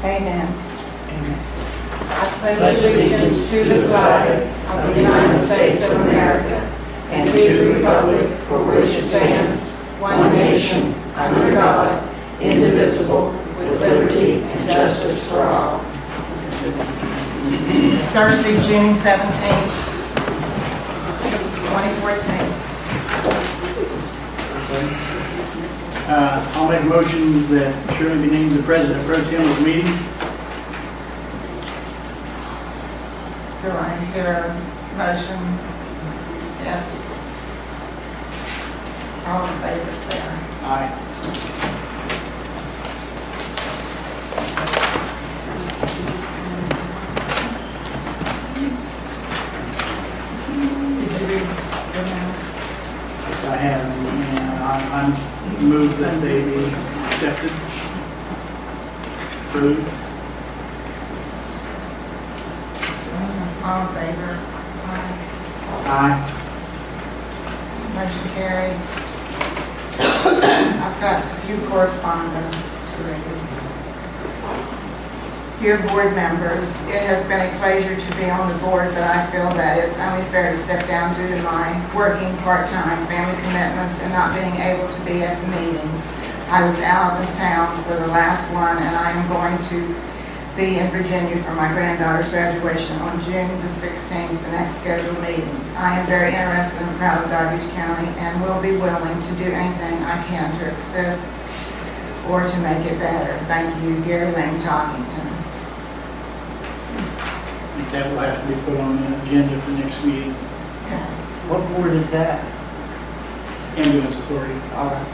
Amen. I pledge allegiance to the flag of the United States of America and to the republic for which it stands, one nation, under God, indivisible, with liberty and justice for all. It's Thursday, June 17th, 2014. I'll make a motion that Shirley be named the president pro tem of the meeting. Do I hear a motion? Yes. All in favor, say aye. Aye. Did you read your minutes? Yes, I have, and I move that they be accepted, approved. All in favor? Aye. Aye. Motion carried. I've got a few correspondence to read. Dear board members, it has been a pleasure to be on the board, but I feel that it's only fair to step down due to my working part-time, family commitments, and not being able to be at the meetings. I was out of town for the last one, and I am going to be in Virginia for my granddaughter's graduation on June the 16th, the next scheduled meeting. I am very interested and proud of Darby County and will be willing to do anything I can to assist or to make it better. Thank you, Gary Lane, Talkington. That will have to be put on the agenda for next meeting. Okay. What board is that? Ambulance authority. All right.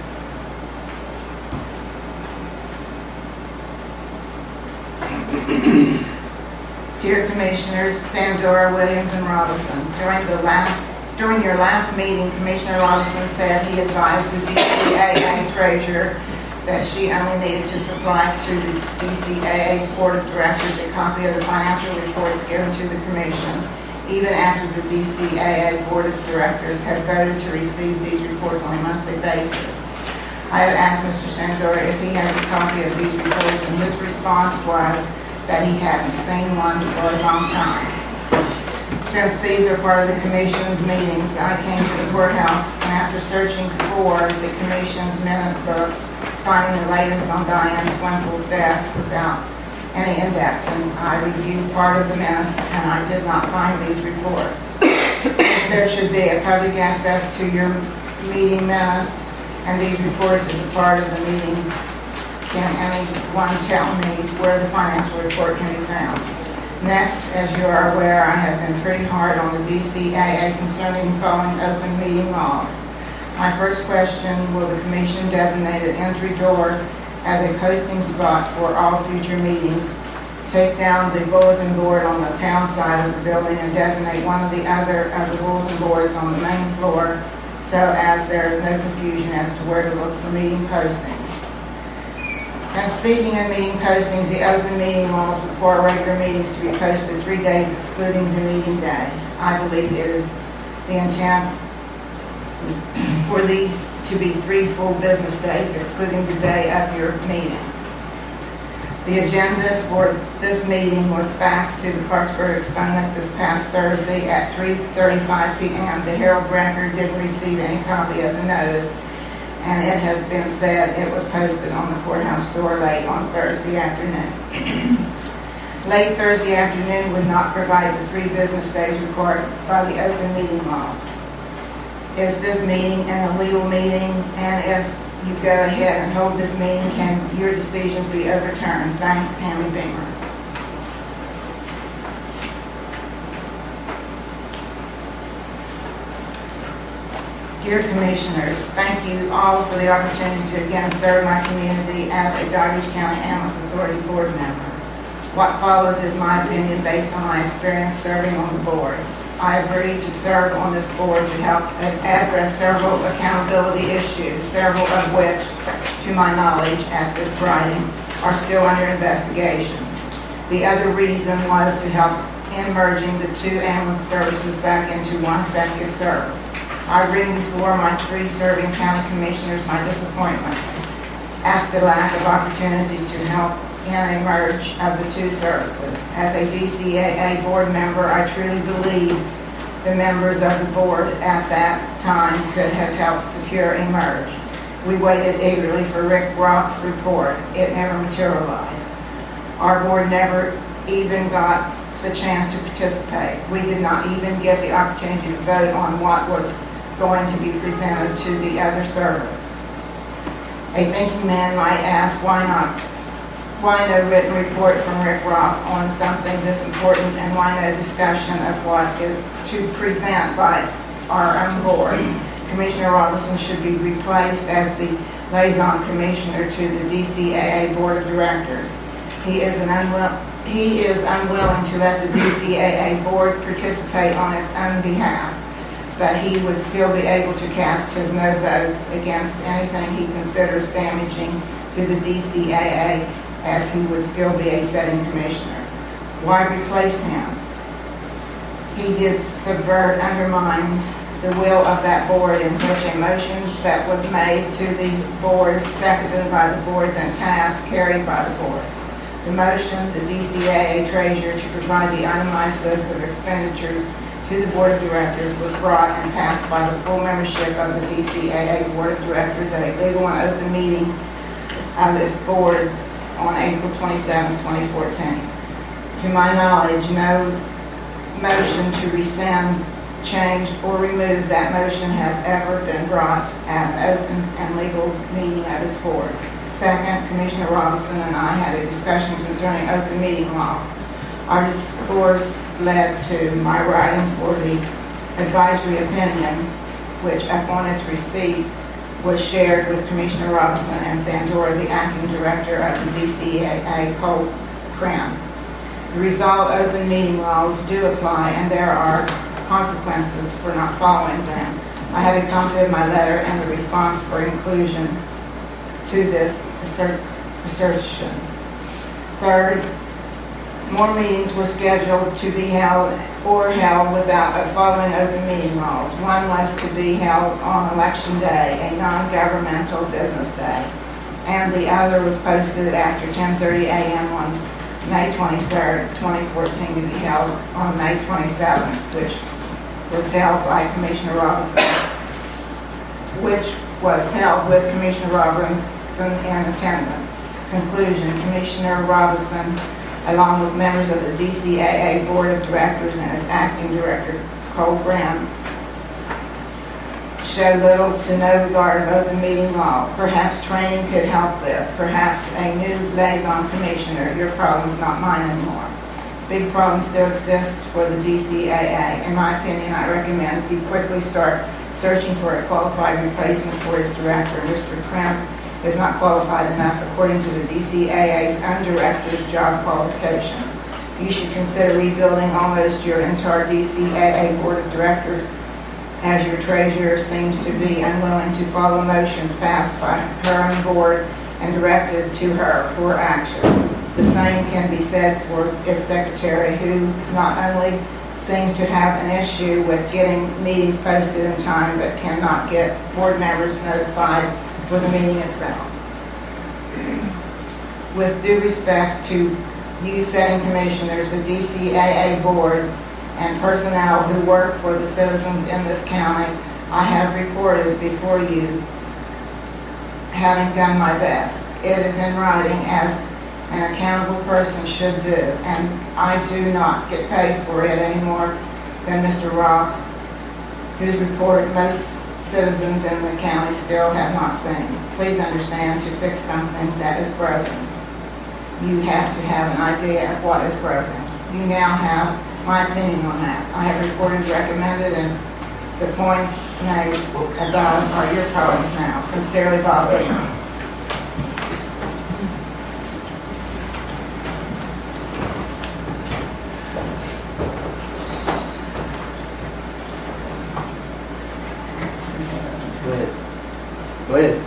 Dear Commissioners Sandora, Williams, and Robinson, during your last meeting, Commissioner Robinson said he advised the DCAA treasurer that she only needed to supply to the DCAA Board of Directors a copy of the financial reports given to the Commission, even after the DCAA Board of Directors had voted to receive these reports on a monthly basis. I have asked Mr. Sandora if he has a copy of these reports, and his response was that he hadn't seen one for a long time. Since these are part of the Commission's meetings, I came to the courthouse, and after searching for the Commission's minute books, finding the latest on Diane Swinsel's desk without any indexing, I reviewed part of the minutes, and I did not find these reports. Since there should be a public access to your meeting minutes, and these reports is a part of the meeting, can anyone tell me where the financial report can be found? Next, as you are aware, I have been pretty hard on the DCAA concerning following open meeting laws. My first question, will the Commission designate an entry door as a posting spot for all future meetings, take down the bulletin board on the town side of the building, and designate one of the other of the bulletin boards on the main floor so as there is no confusion as to where to look for meeting postings? And speaking of meeting postings, the open meeting laws require regular meetings to be posted 3 days excluding the meeting day. I believe it is the intent for these to be 3 full business days excluding the day of your meeting. The agenda for this meeting was faxed to the Clarksburg Exponent this past Thursday at 3:35 p.m. The Herald Record didn't receive any copy of the notice, and it has been said it was posted on the courthouse door late on Thursday afternoon. Late Thursday afternoon would not provide the 3 business days required by the open meeting law. Is this meeting an illegal meeting? And if you go ahead and hold this meeting, can your decisions be overturned? Thanks, Tammy Beamer. Dear Commissioners, thank you all for the opportunity to again serve my community as a Darby County Ambulance Authority board member. What follows is my opinion based on my experience serving on the board. I agreed to serve on this board to help address several accountability issues, several of which, to my knowledge at this writing, are still under investigation. The other reason was to help in merging the 2 ambulance services back into one effective service. I bring before my 3 serving county commissioners my disappointment at the lack of opportunity to help in a merge of the two services. As a DCAA board member, I truly believe the members of the board at that time could have helped secure a merge. We waited eagerly for Rick Brock's report. It never materialized. Our board never even got the chance to participate. We did not even get the opportunity to vote on what was going to be presented to the other service. A thinking man might ask, why no written report from Rick Rock on something this important, and why no discussion of what is to present by our own board? Commissioner Robinson should be replaced as the liaison commissioner to the DCAA Board of Directors. He is unwilling to let the DCAA board participate on its own behalf, but he would still be able to cast his no votes against anything he considers damaging to the DCAA, as he would still be a sitting commissioner. Why replace him? He did undermine the will of that board, in which a motion that was made to the board, seconded by the board, then passed, carried by the board. The motion, the DCAA treasurer to provide the itemized list of expenditures to the board of directors, was brought and passed by the full membership of the DCAA board of directors at a legal and open meeting of its board on April 27, 2014. To my knowledge, no motion to rescind, change, or remove that motion has ever been brought at an open and legal meeting of its board. Second, Commissioner Robinson and I had a discussion concerning open meeting law. Our discourse led to my writing for the advisory opinion, which upon its receipt was shared with Commissioner Robinson and Sandora, the acting director of the DCAA Cold Cram. The result, open meeting laws do apply, and there are consequences for not following them. I have a copy of my letter and the response for inclusion to this assertion. Third, more meetings were scheduled to be held without following open meeting laws. One was to be held on Election Day, a non-governmental business day, and the other was posted after 10:30 a.m. on May 23rd, 2014, to be held on May 27th, which was held by Commissioner Robinson, which was held with Commissioner Robinson in attendance. Conclusion, Commissioner Robinson, along with members of the DCAA Board of Directors and its acting director, Cole Graham, showed little to no regard of open meeting law. Perhaps training could help this. Perhaps a new liaison commissioner. Your problem is not mine anymore. Big problems still exist for the DCAA. In my opinion, I recommend you quickly start searching for a qualified replacement for its director. Mr. Cramp is not qualified enough according to the DCAA's own director's job qualifications. You should consider rebuilding almost your entire DCAA board of directors, as your treasurer seems to be unwilling to follow motions passed by her own board and directed to her for action. The same can be said for its secretary, who not only seems to have an issue with getting meetings posted in time, but cannot get board members notified for the meeting itself. With due respect to you setting commissioners, the DCAA board, and personnel who work for the citizens in this county, I have reported before you, having done my best. It is in writing, as an accountable person should do, and I do not get paid for it any more than Mr. Rock, whose report most citizens in the county still have not seen. Please understand, to fix something that is broken, you have to have an idea of what is broken. You now have my opinion on that. I have reported, recommended, and the points made above are your problems now. Sincerely, Bob Whitman. Go ahead.